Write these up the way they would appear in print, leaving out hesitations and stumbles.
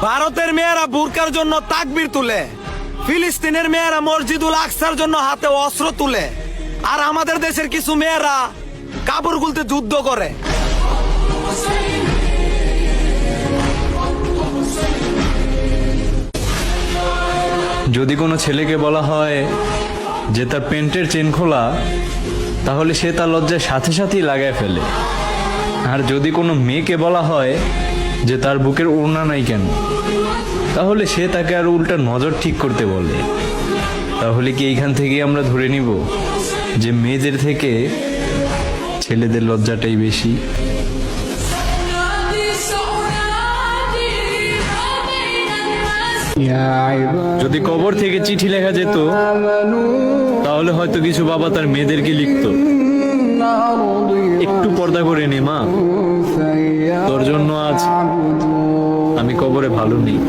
ভারতের মেয়েরা বুরকার জন্য তাকবীর তুলে, ফিলিস্তিনের মেয়েরা মসজিদুল আকসার জন্য হাতে অস্ত্র তুলে, আর আমাদের দেশের কিছু মেয়েরা কাপড় খুলতে যুদ্ধ করে। যদি কোনো ছেলেকে বলা হয় যে তার প্যান্টের চেন খোলা, তাহলে সে তার লজ্জায় সাথে সাথেই লাগায় ফেলে। আর যদি কোনো মেয়েকে বলা হয় যে তার বুকের ওড়না নাই কেন, তাহলে সে তাকে আর উল্টা নজর ঠিক করতে বলে। তাহলে কি এইখান থেকে আমরা ধরে নিব যে মেয়েদের থেকে ছেলেদের লজ্জাটাই বেশি? যদি কবর থেকে চিঠি লেখা যেত, তাহলে হয়তো কিছু বাবা তার মেয়েদেরকে লিখতো, একটু পর্দা করে নে মা, তোর জন্য আজ আমি কবরে ভালো নেই।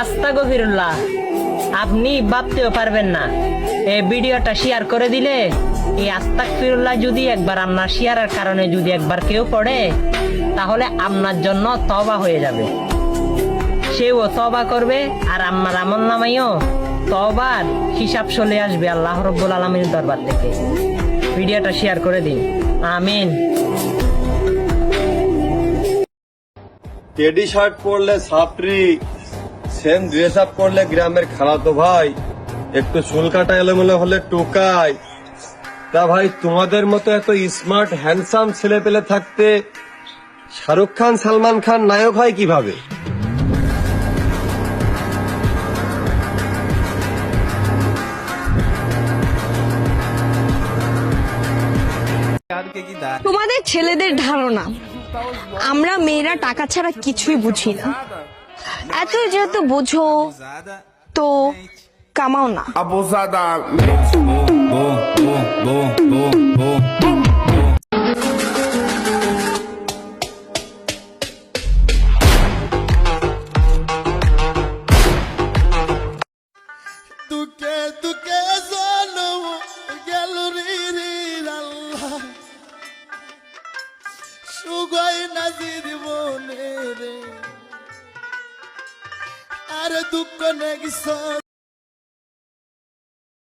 আস্তাগফিরুল্লাহ, আপনি ভাবতেও পারবেন না এই ভিডিওটা শেয়ার করে দিলে এই আস্তাগফিরুল্লাহ যদি একবার আপনার শেয়ারের কারণে যদি একবার কেউ পড়ে, তাহলে আপনার জন্য তওবা হয়ে যাবে। সেও তওবা করবে আর আমার আমলনামায়ও তওবার হিসাব চলে আসবে আল্লাহ রাব্বুল আলামিনের দরবার থেকে। ভিডিওটা শেয়ার করে দিন, আমিন। টেডি শার্ট পরলে ছাপরি, সেম ড্রেস আপ করলে গ্রামের খালাতো ভাই, একটু চুল কাটা এলোমেলো হলে টোকাই। তা ভাই, তোমাদের মতো এত স্মার্ট হ্যান্ডসাম ছেলে পেলে থাকতে শাহরুখ খান সালমান খান নায়ক হয় কিভাবে? তোমাদের ছেলেদের ধারণা আমরা মেয়েরা টাকা ছাড়া কিছুই বুঝি না। এত যেহেতু বুঝো তো কামাও না। দুকে দুকে জনম গেল রে আল্লাহ, সুগাই নাজির বনে রে, আর দুঃখ নেগিস